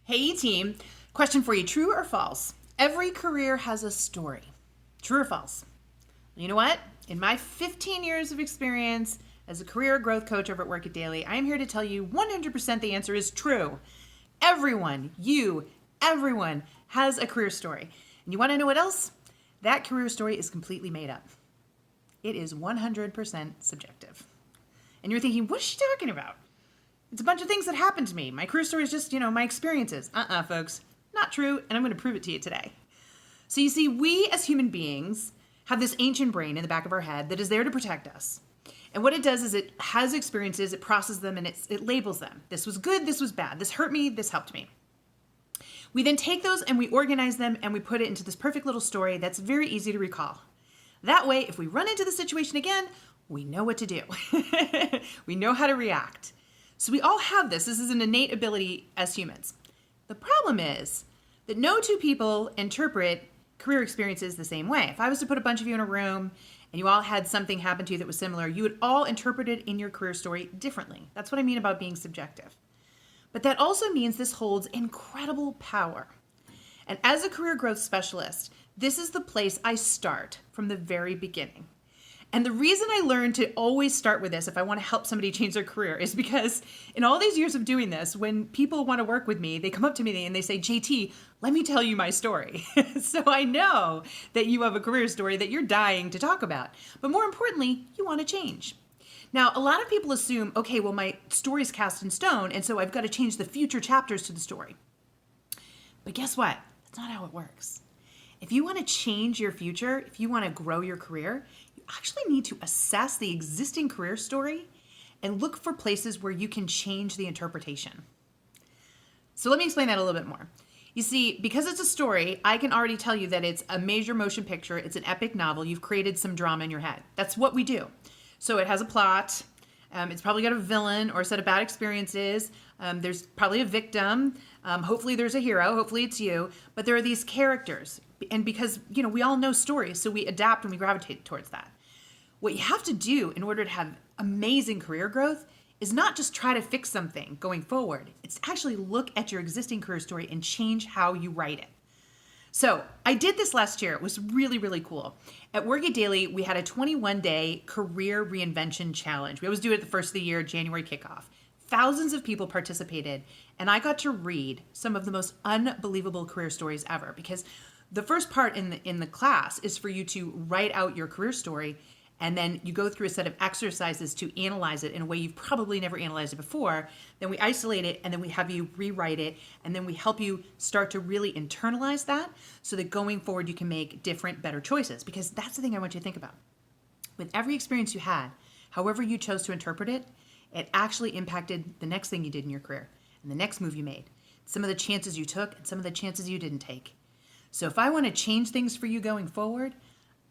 Hey team, question for you, true or false? Every career has a story. True or false? You know what? In my 15 years of experience as a career growth coach over at Work It Daily, I am here to tell you 100% the answer is true. Everyone has a career story. And you want to know what else? That career story is completely made up. It is 100% subjective. And you're thinking, what is she talking about? It's a bunch of things that happened to me. My career story is just, my experiences. Folks, not true, and I'm going to prove it to you today. So you see, we as human beings have this ancient brain in the back of our head that is there to protect us. And what it does is it has experiences, it processes them, and it labels them. This was good, this was bad. This hurt me, this helped me. We then take those and we organize them and we put it into this perfect little story that's very easy to recall. That way, if we run into the situation again, we know what to do. We know how to react. So we all have this. This is an innate ability as humans. The problem is that no two people interpret career experiences the same way. If I was to put a bunch of you in a room and you all had something happen to you that was similar, you would all interpret it in your career story differently. That's what I mean about being subjective. But that also means this holds incredible power. And as a career growth specialist, this is the place I start from the very beginning. And the reason I learned to always start with this if I want to help somebody change their career is because in all these years of doing this, when people want to work with me, they come up to me and they say, JT, let me tell you my story. So I know that you have a career story that you're dying to talk about. But more importantly, you want to change. Now, a lot of people assume, okay, well, my story's cast in stone, and so I've got to change the future chapters to the story. But guess what? That's not how it works. If you want to change your future, if you want to grow your career, you actually need to assess the existing career story and look for places where you can change the interpretation. So let me explain that a little bit more. You see, because it's a story, I can already tell you that it's a major motion picture, it's an epic novel, you've created some drama in your head. That's what we do. So it has a plot, it's probably got a villain or a set of bad experiences, there's probably a victim, hopefully there's a hero, hopefully it's you, but there are these characters. And because, we all know stories, so we adapt and we gravitate towards that. What you have to do in order to have amazing career growth is not just try to fix something going forward. It's actually look at your existing career story and change how you write it. So I did this last year. It was really, really cool. At Work It Daily, we had a 21-day career reinvention challenge. We always do it at the first of the year, January kickoff. Thousands of people participated, and I got to read some of the most unbelievable career stories ever, because the first part in the class is for you to write out your career story, and then you go through a set of exercises to analyze it in a way you've probably never analyzed it before. Then we isolate it, and then we have you rewrite it, and then we help you start to really internalize that so that going forward you can make different, better choices. Because that's the thing I want you to think about. With every experience you had, however you chose to interpret it, it actually impacted the next thing you did in your career and the next move you made, some of the chances you took and some of the chances you didn't take. So if I want to change things for you going forward,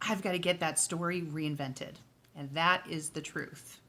I've got to get that story reinvented. And that is the truth.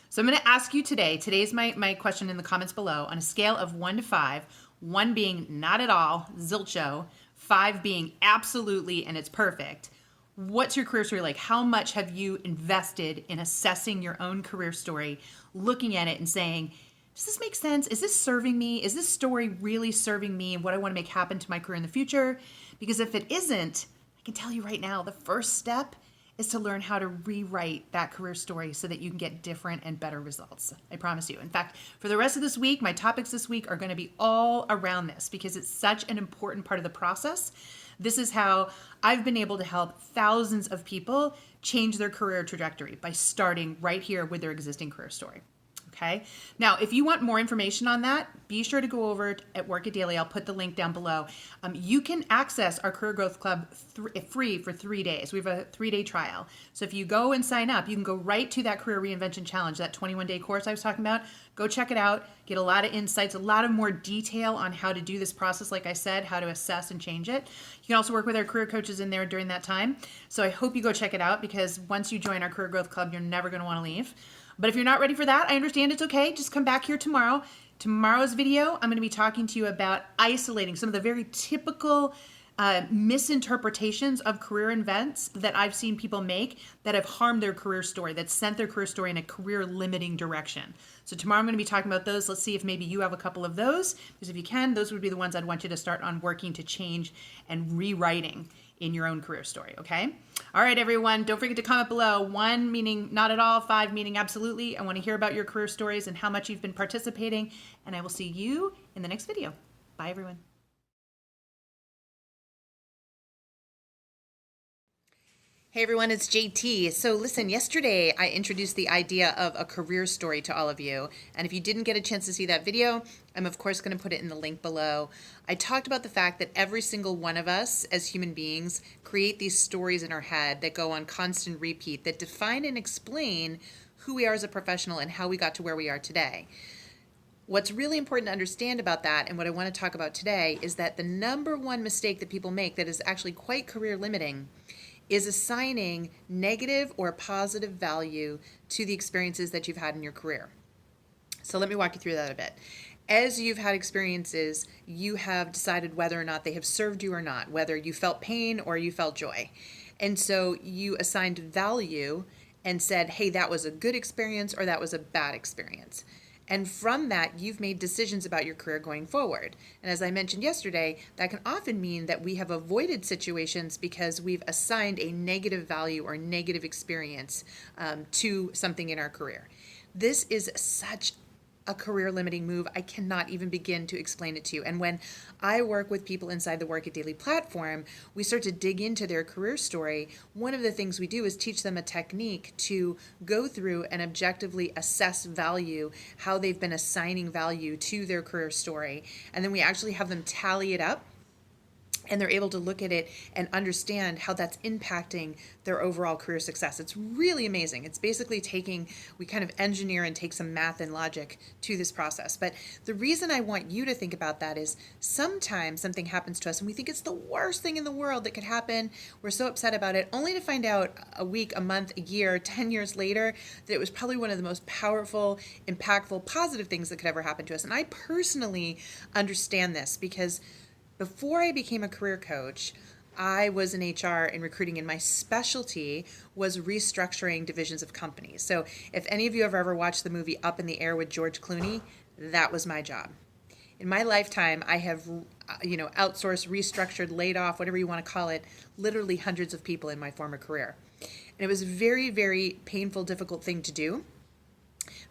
So I'm going to ask you today's my question in the comments below, on a scale of 1 to 5, 1 being not at all, zilcho, 5 being absolutely and it's perfect. What's your career story like? How much have you invested in assessing your own career story, looking at it and saying, does this make sense? Is this serving me? Is this story really serving me and what I want to make happen to my career in the future? Because if it isn't, I can tell you right now, the first step is to learn how to rewrite that career story so that you can get different and better results. I promise you. In fact, for the rest of this week, my topics this week are going to be all around this because it's such an important part of the process. This is how I've been able to help thousands of people change their career trajectory by starting right here with their existing career story. Okay. Now, if you want more information on that, be sure to go over at Work It Daily. I'll put the link down below. You can access our Career Growth Club free for 3 days. We have a 3-day trial. So if you go and sign up, you can go right to that Career Reinvention Challenge, that 21-day course I was talking about. Go check it out. Get a lot of insights, a lot of more detail on how to do this process. Like I said, how to assess and change it. You can also work with our career coaches in there during that time. So I hope you go check it out, because once you join our Career Growth Club, you're never going to want to leave. But if you're not ready for that, I understand, it's okay. Just come back here tomorrow. Tomorrow's video, I'm going to be talking to you about isolating some of the very typical misinterpretations of career events that I've seen people make that have harmed their career story, that sent their career story in a career limiting direction. So tomorrow I'm going to be talking about those. Let's see if maybe you have a couple of those, because if you can, those would be the ones I'd want you to start on working to change and rewriting in your own career story, okay? All right, everyone, don't forget to comment below. 1 meaning not at all, 5 meaning absolutely. I want to hear about your career stories and how much you've been participating, and I will see you in the next video. Bye, everyone. Hey everyone, it's JT. So listen, yesterday I introduced the idea of a career story to all of you. And if you didn't get a chance to see that video, I'm of course going to put it in the link below. I talked about the fact that every single one of us as human beings create these stories in our head that go on constant repeat, that define and explain who we are as a professional and how we got to where we are today. What's really important to understand about that, and what I want to talk about today, is that the number one mistake that people make that is actually quite career limiting is assigning negative or positive value to the experiences that you've had in your career. So let me walk you through that a bit. As you've had experiences, you have decided whether or not they have served you or not, whether you felt pain or you felt joy. And so you assigned value and said, hey, that was a good experience or that was a bad experience. And from that, you've made decisions about your career going forward. And as I mentioned yesterday, that can often mean that we have avoided situations because we've assigned a negative value or negative experience to something in our career. This is such a career limiting move. I cannot even begin to explain it to you. And when I work with people inside the Work It Daily platform, we start to dig into their career story. One of the things we do is teach them a technique to go through and objectively assess value, how they've been assigning value to their career story. And then we actually have them tally it up, and they're able to look at it and understand how that's impacting their overall career success. It's really amazing. It's basically we kind of engineer and take some math and logic to this process. But the reason I want you to think about that is sometimes something happens to us and we think it's the worst thing in the world that could happen. We're so upset about it, only to find out a week, a month, a year, 10 years later that it was probably one of the most powerful, impactful, positive things that could ever happen to us. And I personally understand this because before I became a career coach, I was in HR and recruiting, and my specialty was restructuring divisions of companies. So if any of you have ever watched the movie Up in the Air with George Clooney, that was my job. In my lifetime, I have outsourced, restructured, laid off, whatever you want to call it, literally hundreds of people in my former career. And it was a very, very painful, difficult thing to do.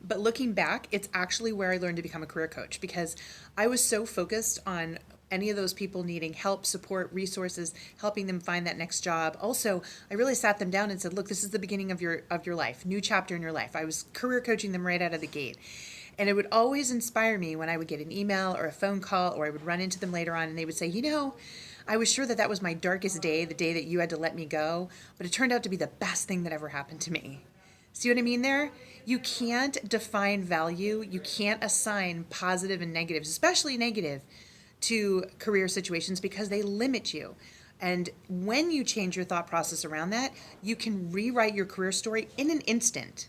But looking back, it's actually where I learned to become a career coach, because I was so focused on any of those people needing help, support, resources, helping them find that next job. Also, I really sat them down and said, look, this is the beginning of your life, new chapter in your life. I was career coaching them right out of the gate. And it would always inspire me when I would get an email or a phone call, or I would run into them later on and they would say, I was sure that was my darkest day, the day that you had to let me go, but it turned out to be the best thing that ever happened to me. See what I mean there? You can't define value. You can't assign positive and negatives, especially negative, to career situations, because they limit you. And when you change your thought process around that, you can rewrite your career story in an instant.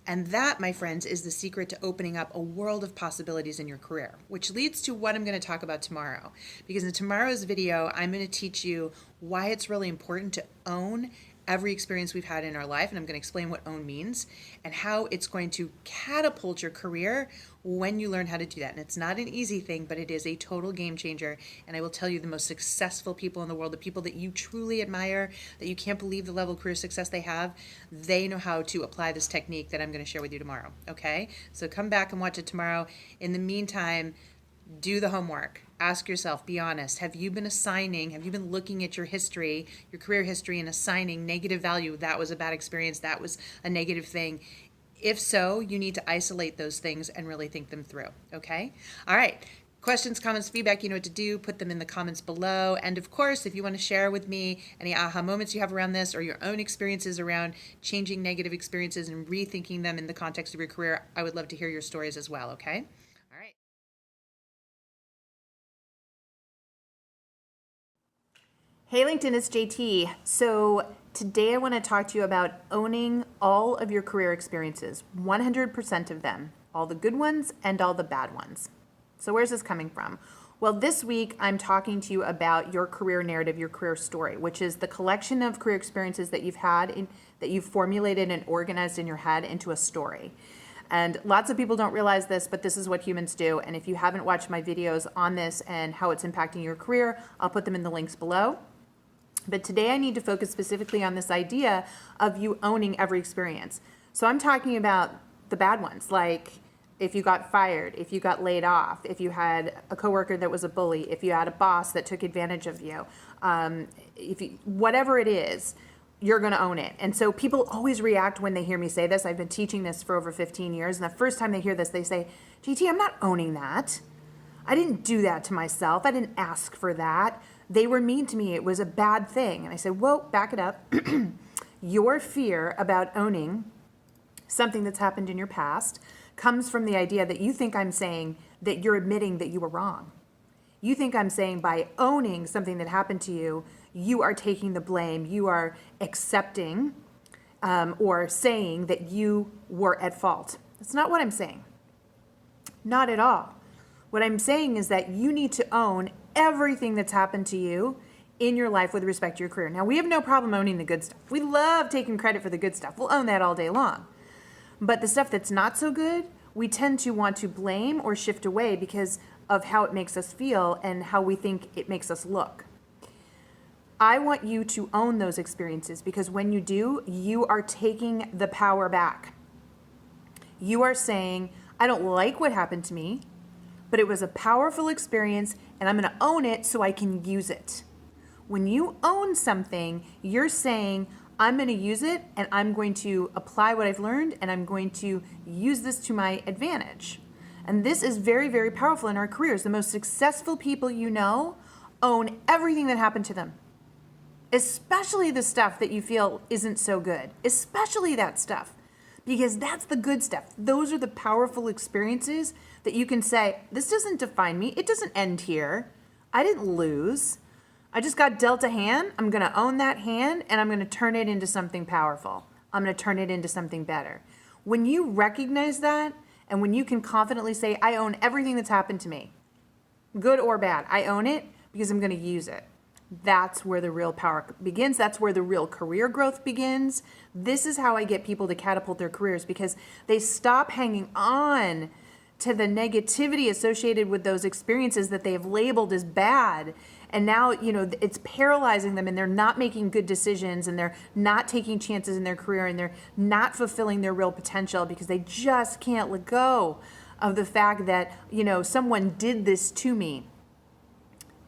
And that, my friends, is the secret to opening up a world of possibilities in your career, which leads to what I'm going to talk about tomorrow. Because in tomorrow's video, I'm going to teach you why it's really important to own every experience we've had in our life, and I'm going to explain what own means and how it's going to catapult your career when you learn how to do that. And it's not an easy thing, but it is a total game changer. And I will tell you, the most successful people in the world, the people that you truly admire, that you can't believe the level of career success they have, they know how to apply this technique that I'm going to share with you tomorrow. Okay? So come back and watch it tomorrow. In the meantime, do the homework. Ask yourself, be honest. Have you been looking at your history, your career history, and assigning negative value? That was a bad experience. That was a negative thing. If so, you need to isolate those things and really think them through. Okay? All right. Questions, comments, feedback, you know what to do. Put them in the comments below. And of course, if you want to share with me any aha moments you have around this, or your own experiences around changing negative experiences and rethinking them in the context of your career, I would love to hear your stories as well. Okay? All right. Hey LinkedIn, it's JT. So today I want to talk to you about owning all of your career experiences, 100% of them, all the good ones and all the bad ones. So where's this coming from? Well, this week I'm talking to you about your career narrative, your career story, which is the collection of career experiences that you've had, that you've formulated and organized in your head into a story. And lots of people don't realize this, but this is what humans do. And if you haven't watched my videos on this and how it's impacting your career, I'll put them in the links below. But today I need to focus specifically on this idea of you owning every experience. So I'm talking about the bad ones, like if you got fired, if you got laid off, if you had a coworker that was a bully, if you had a boss that took advantage of you, whatever it is, you're going to own it. And so people always react when they hear me say this. I've been teaching this for over 15 years. And the first time they hear this, they say, GT, I'm not owning that. I didn't do that to myself. I didn't ask for that. They were mean to me. It was a bad thing. And I said, whoa, back it up. Your fear about owning something that's happened in your past comes from the idea that you think I'm saying that you're admitting that you were wrong. You think I'm saying by owning something that happened to you, you are taking the blame, you are accepting or saying that you were at fault. That's not what I'm saying. Not at all. What I'm saying is that you need to own everything that's happened to you in your life with respect to your career. Now, we have no problem owning the good stuff. We love taking credit for the good stuff. We'll own that all day long. But the stuff that's not so good, we tend to want to blame or shift away because of how it makes us feel and how we think it makes us look. I want you to own those experiences because when you do, you are taking the power back. You are saying, I don't like what happened to me, but it was a powerful experience and I'm going to own it so I can use it. When you own something, you're saying, I'm going to use it and I'm going to apply what I've learned and I'm going to use this to my advantage. And this is very, very powerful in our careers. The most successful people you know own everything that happened to them, especially the stuff that you feel isn't so good, especially that stuff, because that's the good stuff. Those are the powerful experiences that you can say, this doesn't define me. It doesn't end here. I didn't lose. I just got dealt a hand. I'm going to own that hand and I'm going to turn it into something powerful. I'm going to turn it into something better. When you recognize that and when you can confidently say, I own everything that's happened to me, good or bad, I own it because I'm going to use it. That's where the real power begins. That's where the real career growth begins. This is how I get people to catapult their careers because they stop hanging on to the negativity associated with those experiences that they have labeled as bad. And now, it's paralyzing them and they're not making good decisions and they're not taking chances in their career and they're not fulfilling their real potential because they just can't let go of the fact that, someone did this to me.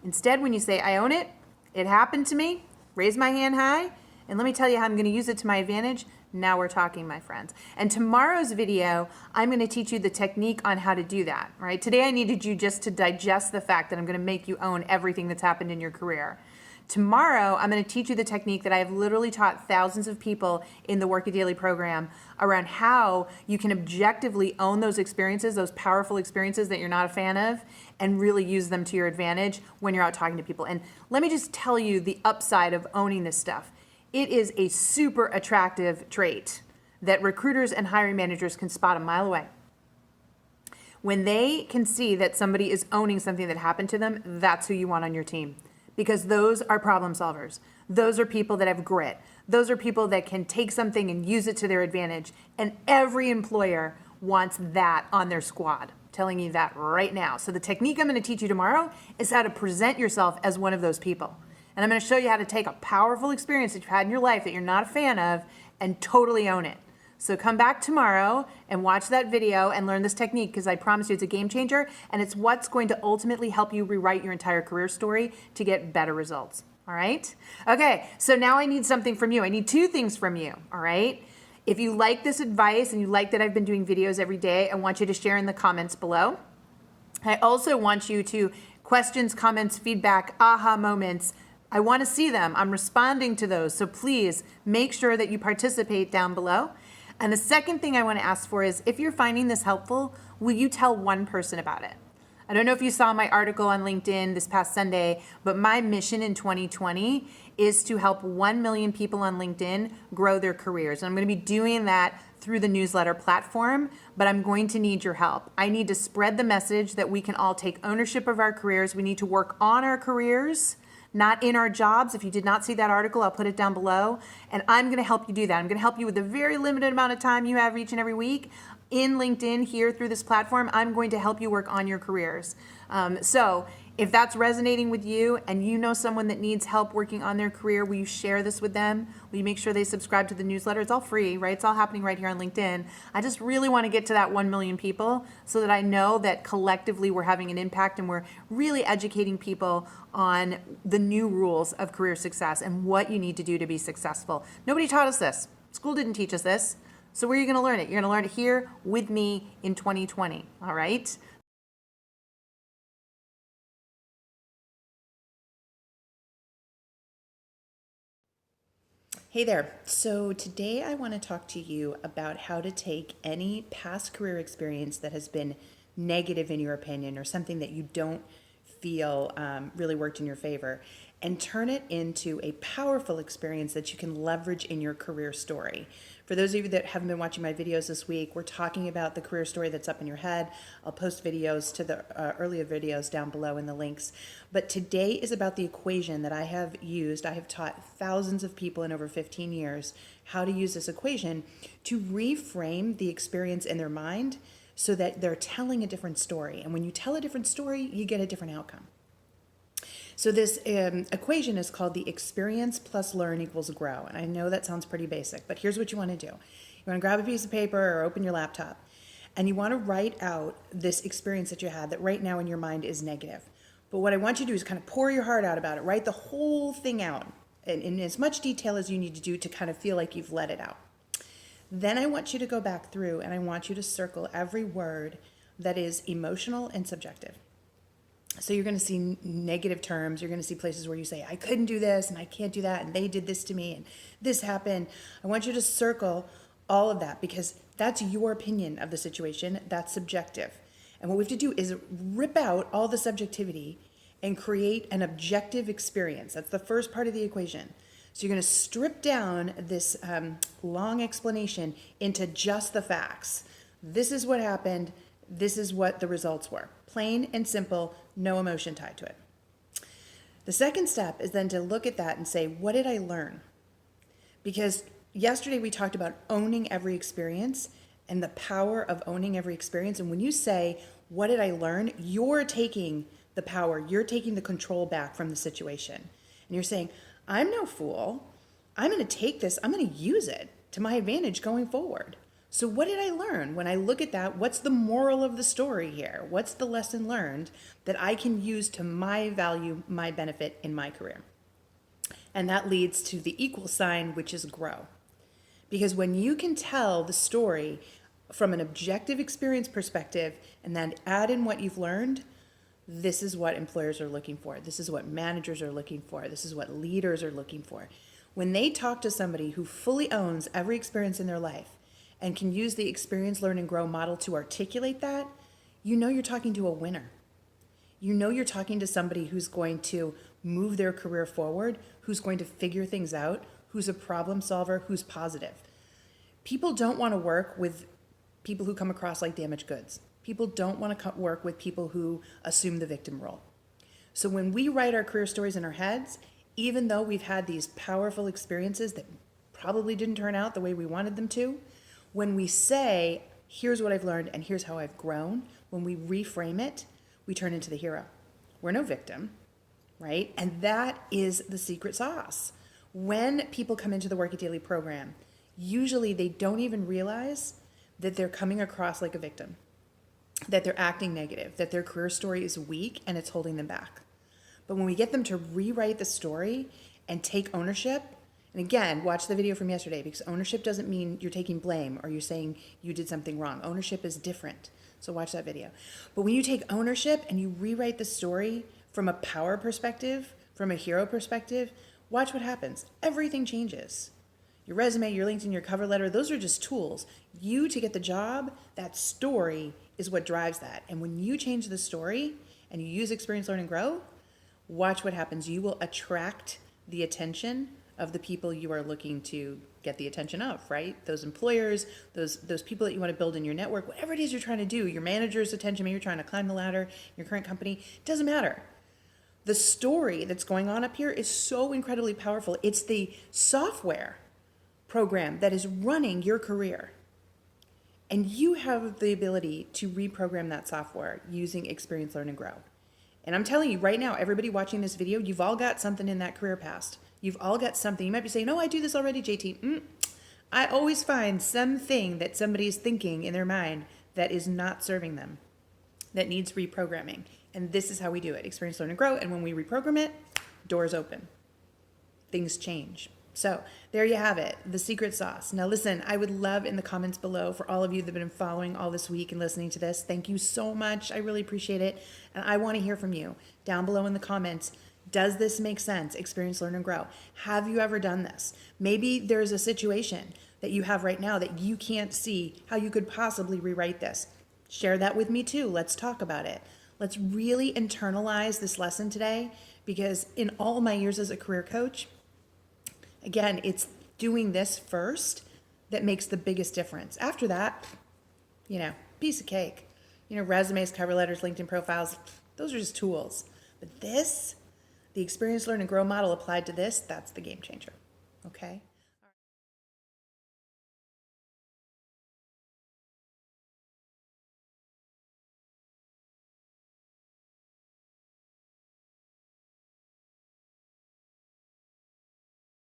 Instead, when you say, I own it, it happened to me, raise my hand high, and let me tell you how I'm going to use it to my advantage. Now we're talking, my friends. And tomorrow's video, I'm going to teach you the technique on how to do that, right? Today I needed you just to digest the fact that I'm going to make you own everything that's happened in your career. Tomorrow, I'm going to teach you the technique that I have literally taught thousands of people in the Work It Daily program around how you can objectively own those experiences, those powerful experiences that you're not a fan of, and really use them to your advantage when you're out talking to people. And let me just tell you the upside of owning this stuff. It is a super attractive trait that recruiters and hiring managers can spot a mile away. When they can see that somebody is owning something that happened to them, that's who you want on your team. Because those are problem solvers. Those are people that have grit. Those are people that can take something and use it to their advantage. And every employer wants that on their squad. I'm telling you that right now. So the technique I'm going to teach you tomorrow is how to present yourself as one of those people. And I'm going to show you how to take a powerful experience that you've had in your life that you're not a fan of and totally own it. So come back tomorrow and watch that video and learn this technique because I promise you it's a game changer and it's what's going to ultimately help you rewrite your entire career story to get better results. All right? Okay, so now I need something from you. I need two things from you. All right? If you like this advice and you like that I've been doing videos every day, I want you to share in the comments below. I also want you to questions, comments, feedback, aha moments. I want to see them. I'm responding to those. So please make sure that you participate down below. And the second thing I want to ask for is if you're finding this helpful, will you tell one person about it? I don't know if you saw my article on LinkedIn this past Sunday, but my mission in 2020 is to help 1 million people on LinkedIn grow their careers. And I'm going to be doing that through the newsletter platform, but I'm going to need your help. I need to spread the message that we can all take ownership of our careers. We need to work on our careers, not in our jobs. If you did not see that article, I'll put it down below. And I'm going to help you do that. I'm going to help you with the very limited amount of time you have each and every week in LinkedIn here through this platform. I'm going to help you work on your careers. So if that's resonating with you and you know someone that needs help working on their career, will you share this with them? Will you make sure they subscribe to the newsletter? It's all free, right? It's all happening right here on LinkedIn. I just really want to get to that 1 million people so that I know that collectively we're having an impact and we're really educating people on the new rules of career success and what you need to do to be successful. Nobody taught us this. School didn't teach us this. So where are you going to learn it? You're going to learn it here with me in 2020, all right? Hey there. So today I want to talk to you about how to take any past career experience that has been negative in your opinion or something that you don't feel really worked in your favor and turn it into a powerful experience that you can leverage in your career story. For those of you that haven't been watching my videos this week, we're talking about the career story that's up in your head. I'll post videos to the earlier videos down below in the links. But today is about the equation that I have used. I have taught thousands of people in over 15 years how to use this equation to reframe the experience in their mind so that they're telling a different story. And when you tell a different story, you get a different outcome. So this equation is called the experience plus learn equals grow. And I know that sounds pretty basic, but here's what you want to do. You want to grab a piece of paper or open your laptop, and you want to write out this experience that you had that right now in your mind is negative. But what I want you to do is kind of pour your heart out about it. Write the whole thing out in as much detail as you need to do to kind of feel like you've let it out. Then I want you to go back through and I want you to circle every word that is emotional and subjective. So you're going to see negative terms. You're going to see places where you say, I couldn't do this and I can't do that and they did this to me and this happened. I want you to circle all of that because that's your opinion of the situation. That's subjective. And what we have to do is rip out all the subjectivity and create an objective experience. That's the first part of the equation. So you're going to strip down this long explanation into just the facts. This is what happened. This is what the results were. Plain and simple, no emotion tied to it. The second step is then to look at that and say, what did I learn? Because yesterday we talked about owning every experience and the power of owning every experience. And when you say, what did I learn? You're taking the power, you're taking the control back from the situation. And you're saying, I'm no fool. I'm going to take this, I'm going to use it to my advantage going forward. So what did I learn? When I look at that, what's the moral of the story here? What's the lesson learned that I can use to my value, my benefit in my career? And that leads to the equal sign, which is grow. Because when you can tell the story from an objective experience perspective and then add in what you've learned, this is what employers are looking for. This is what managers are looking for. This is what leaders are looking for. When they talk to somebody who fully owns every experience in their life and can use the experience, learn, and grow model to articulate that, you know you're talking to a winner. You know you're talking to somebody who's going to move their career forward, who's going to figure things out, who's a problem solver, who's positive. People don't want to work with people who come across like damaged goods. People don't want to work with people who assume the victim role. So when we write our career stories in our heads, even though we've had these powerful experiences that probably didn't turn out the way we wanted them to, when we say, here's what I've learned and here's how I've grown, when we reframe it, we turn into the hero. We're no victim, right? And that is the secret sauce. When people come into the Work It Daily program, usually they don't even realize that they're coming across like a victim, that they're acting negative, that their career story is weak and it's holding them back. But when we get them to rewrite the story and take ownership, and again, watch the video from yesterday because ownership doesn't mean you're taking blame or you're saying you did something wrong. Ownership is different. So watch that video. But when you take ownership and you rewrite the story from a power perspective, from a hero perspective, watch what happens. Everything changes. Your resume, your LinkedIn, your cover letter, those are just tools. You to get the job, that story is what drives that. And when you change the story and you use experience, learn, and grow, watch what happens. You will attract the attention of the people you are looking to get the attention of, right? Those employers, those people that you want to build in your network, whatever it is you're trying to do, your manager's attention, maybe you're trying to climb the ladder, your current company, it doesn't matter. The story that's going on up here is so incredibly powerful. It's the software program that is running your career. And you have the ability to reprogram that software using experience, learn, and grow. And I'm telling you right now, everybody watching this video, you've all got something in that career past. You've all got something. You might be saying, no, I do this already, JT. I always find something that somebody's thinking in their mind that is not serving them, that needs reprogramming. And this is how we do it. Experience, learn, and grow. And when we reprogram it, doors open. Things change. So there you have it, the secret sauce. Now listen, I would love in the comments below for all of you that have been following all this week and listening to this. Thank you so much. I really appreciate it. And I want to hear from you down below in the comments. Does this make sense? Experience, learn, and grow. Have you ever done this? Maybe there's a situation that you have right now that you can't see how you could possibly rewrite this. Share that with me too. Let's talk about it. Let's really internalize this lesson today, because in all my years as a career coach, again, it's doing this first that makes the biggest difference. After that, piece of cake. Resumes, cover letters, LinkedIn profiles, those are just tools. But this, the experience, learn, and grow model applied to this, that's the game changer. Okay?